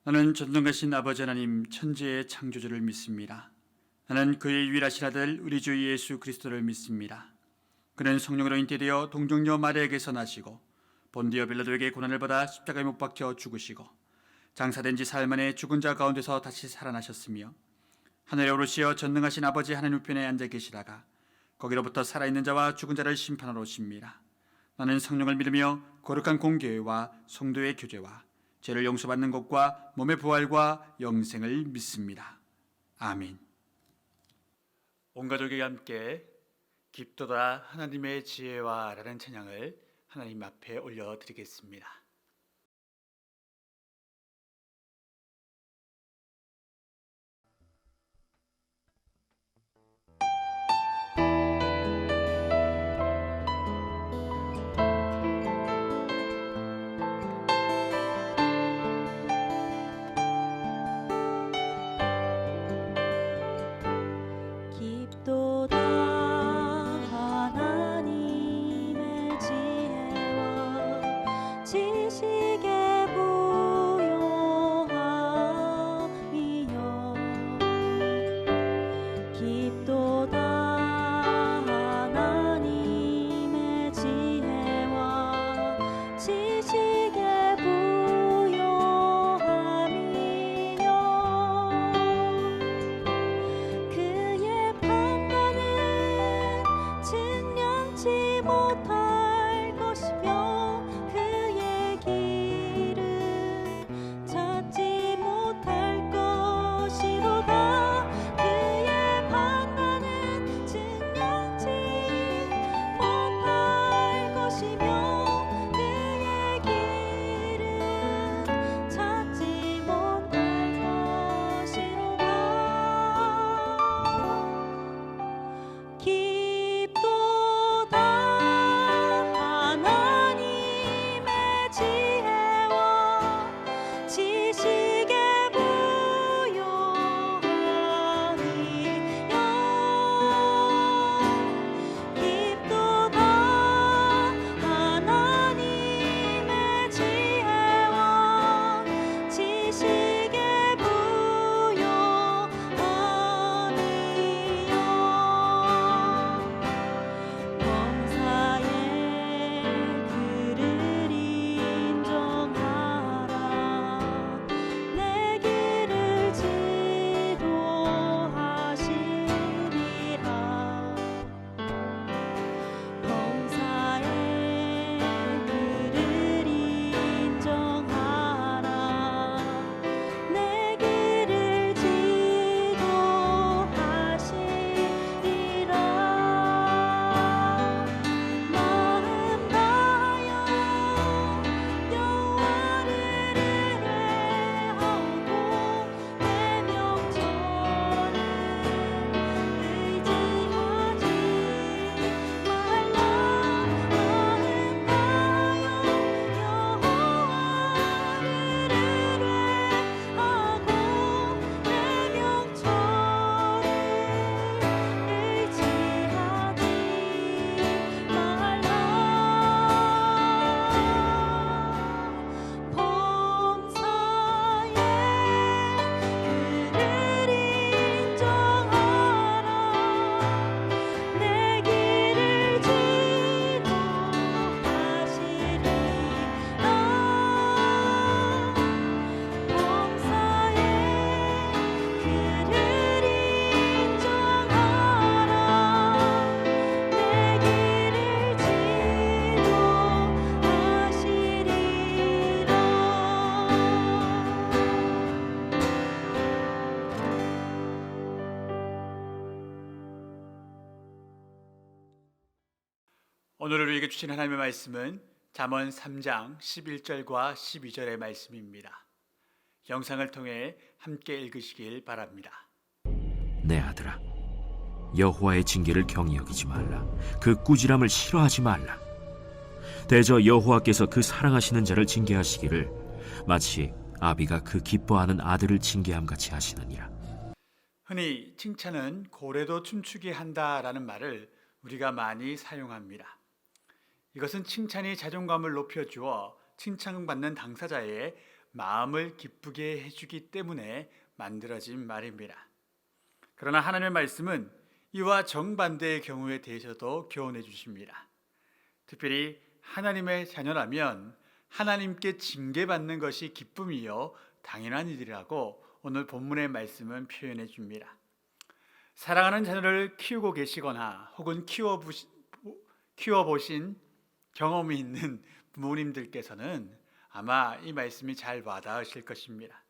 나는 전능하신 아버지 하나님 천지의 창조주를 믿습니다. 나는 그의 유일하신 아들 우리 주 예수 그리스도를 믿습니다. 그는 성령으로 잉태되어 동정녀 마리아에게서 나시고 본디오 빌라도에게 고난을 받아 십자가에 못 박혀 죽으시고 장사된 지 사흘 만에 죽은 자 가운데서 다시 살아나셨으며 하늘에 오르시어 전능하신 아버지 하나님 우편에 앉아 계시다가 거기로부터 살아있는 자와 죽은 자를 심판하러 오십니다. 나는 성령을 믿으며 거룩한 공교회와 성도의 교제와 죄를 용서받는 것과 몸의 부활과 영생을 믿습니다. 아멘. 온 가족이 함께 깊도다 하나님의 지혜와 라는 찬양을 하나님 앞에 올려드리겠습니다. 깊도다 하나님의 지혜와 지식의 부요함이여 깊도다 하나님의 지혜와 지식의 부요함이여 그의 판단은 측량치 못할 것이며 그의 길은 찾지 못할 것이로다. 그의 판단은 측량치 못할 것이며 그의 길은 찾지 못할 것이로다. 깊도다 하나님의 지혜와 지식의 부요함이여 깊도다 하나님의 지혜와 지식의 부요함이여 범사에 그를 인정하라. 내 길을 지도하시리라. 범사에 그를 인정하라. 내 길을 지도하시리라. 마음 다하여 여호와를 의뢰하고 내 명철을 의지하지 말라. 마음 다하여 여호와를 의뢰하고 내 명철을 의지하지 말라. 범사에 그를 인정하라. 내 길을 지도하시리라. 범사에 그를 인정하라. 내 길을 오늘 우리에게 주신 하나님의 말씀은 잠언 3장 11절과 12절의 말씀입니다. 영상을 통해 함께 읽으시길 바랍니다. 내 아들아, 여호와의 징계를 경히 여기지 말라. 그 꾸지람을 싫어하지 말라. 대저 여호와께서 그 사랑하시는 자를 징계하시기를 마치 아비가 그 기뻐하는 아들을 징계함같이 하시느니라. 흔히 칭찬은 고래도 춤추게 한다라는 말을 우리가 많이 사용합니다. 이것은 칭찬이 자존감을 높여주어 칭찬받는 당사자의 마음을 기쁘게 해주기 때문에 만들어진 말입니다. 그러나 하나님의 말씀은 이와 정반대의 경우에 대해서도 교훈해 주십니다. 특별히 하나님의 자녀라면 하나님께 징계받는 것이 기쁨이요 당연한 일이라고 오늘 본문의 말씀은 표현해 줍니다. 사랑하는 자녀를 키우고 계시거나 혹은 키워보신 경험이 있는 부모님들께서는 아마 이 말씀이 잘 와닿으실 것입니다.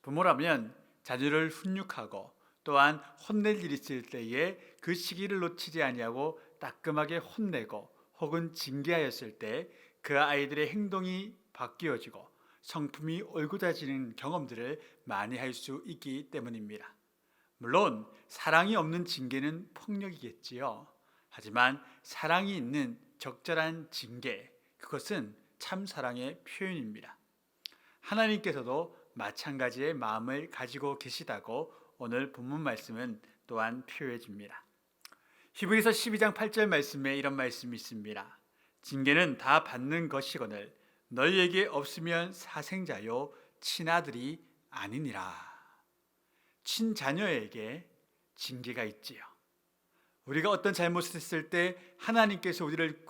부모라면 자녀를 훈육하고 또한 혼낼 일 있을 때에 그 시기를 놓치지 아니하고 따끔하게 혼내고 혹은 징계하였을 때 그 아이들의 행동이 바뀌어지고 성품이 옳고다지는 경험들을 많이 할 수 있기 때문입니다. 물론 사랑이 없는 징계는 폭력이겠지요. 하지만 사랑이 있는 적절한 징계, 그것은 참 사랑의 표현입니다. 하나님께서도 마찬가지의 마음을 가지고 계시다고 오늘 본문 말씀은 또한 표현해 줍니다. 히브리서 12장 8절 말씀에 이런 말씀이 있습니다. 징계는 다 받는 것이거늘 너희에게 없으면 사생자요 친아들이 아니니라. 친자녀에게 징계가 있지요. 우리가 어떤 잘못을 했을 때 하나님께서 우리를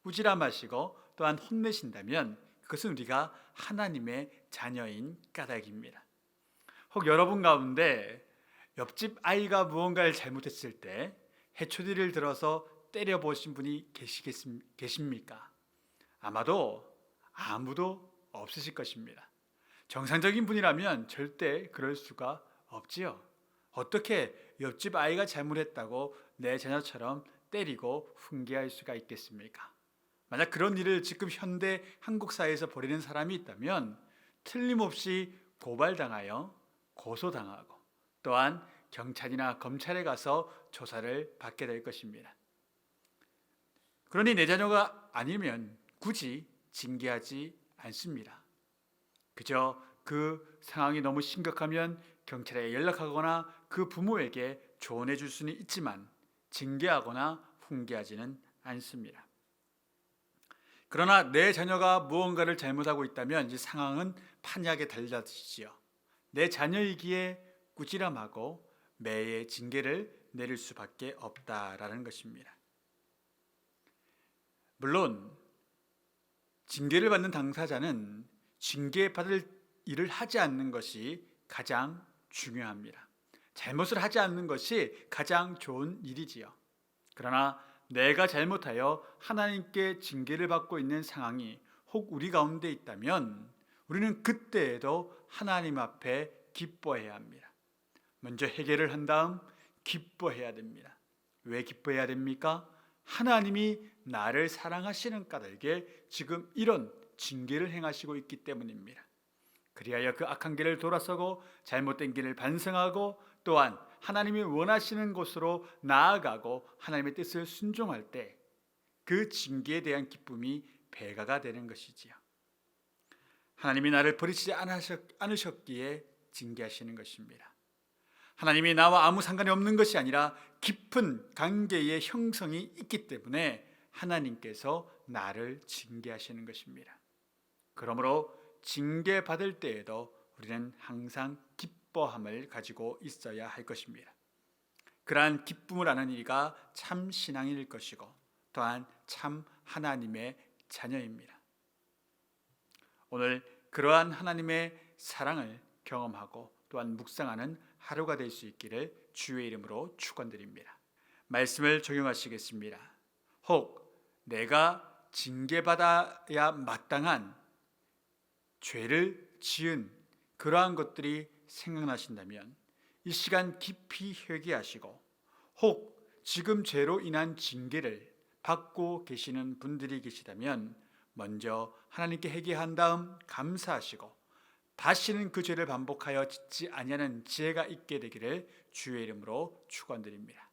꾸지람하시고 또한 혼내신다면 그것은 우리가 하나님의 자녀인 까닭입니다. 혹 여러분 가운데 옆집 아이가 무언가를 잘못했을 때 해초리를 들어서 때려보신 분이 계십니까? 아마도 아무도 없으실 것입니다. 정상적인 분이라면 절대 그럴 수가 없지요. 어떻게 옆집 아이가 잘못했다고 내 자녀처럼 때리고 훈계할 수가 있겠습니까? 만약 그런 일을 지금 현대 한국 사회에서 벌이는 사람이 있다면 틀림없이 고발당하여 고소당하고 또한 경찰이나 검찰에 가서 조사를 받게 될 것입니다. 그러니 내 자녀가 아니면 굳이 징계하지 않습니다. 그저 그 상황이 너무 심각하면 경찰에 연락하거나 그 부모에게 조언해 줄 수는 있지만 징계하거나 훈계하지는 않습니다. 그러나 내 자녀가 무언가를 잘못하고 있다면 이 상황은 판이하게 달라지지요. 내 자녀이기에 꾸지람하고 매의 징계를 내릴 수밖에 없다라는 것입니다. 물론 징계를 받는 당사자는 징계받을 일을 하지 않는 것이 가장 중요합니다. 잘못을 하지 않는 것이 가장 좋은 일이지요. 그러나 내가 잘못하여 하나님께 징계를 받고 있는 상황이 혹 우리 가운데 있다면 우리는 그때에도 하나님 앞에 기뻐해야 합니다. 먼저 해결을 한 다음 기뻐해야 됩니다. 왜 기뻐해야 됩니까? 하나님이 나를 사랑하시는 까닭에 지금 이런 징계를 행하시고 있기 때문입니다. 그리하여 그 악한 길을 돌아서고 잘못된 길을 반성하고 또한 하나님이 원하시는 곳으로 나아가고 하나님의 뜻을 순종할 때 그 징계에 대한 기쁨이 배가가 되는 것이지요. 하나님이 나를 버리지 않으셨기에 징계하시는 것입니다. 하나님이 나와 아무 상관이 없는 것이 아니라 깊은 관계의 형성이 있기 때문에 하나님께서 나를 징계하시는 것입니다. 그러므로 징계받을 때에도 우리는 항상 기뻐함을 가지고 있어야 할 것입니다. 그러한 기쁨을 아는 이가 참 신앙일 것이고 또한 참 하나님의 자녀입니다. 오늘 그러한 하나님의 사랑을 경험하고 또한 묵상하는 하루가 될 수 있기를 주의 이름으로 축원드립니다. 말씀을 적용하시겠습니다. 혹 내가 징계받아야 마땅한 죄를 지은 그러한 것들이 생각나신다면 이 시간 깊이 회개하시고 혹 지금 죄로 인한 징계를 받고 계시는 분들이 계시다면 먼저 하나님께 회개한 다음 감사하시고 다시는 그 죄를 반복하여 짓지 아니하는 지혜가 있게 되기를 주의 이름으로 축원드립니다.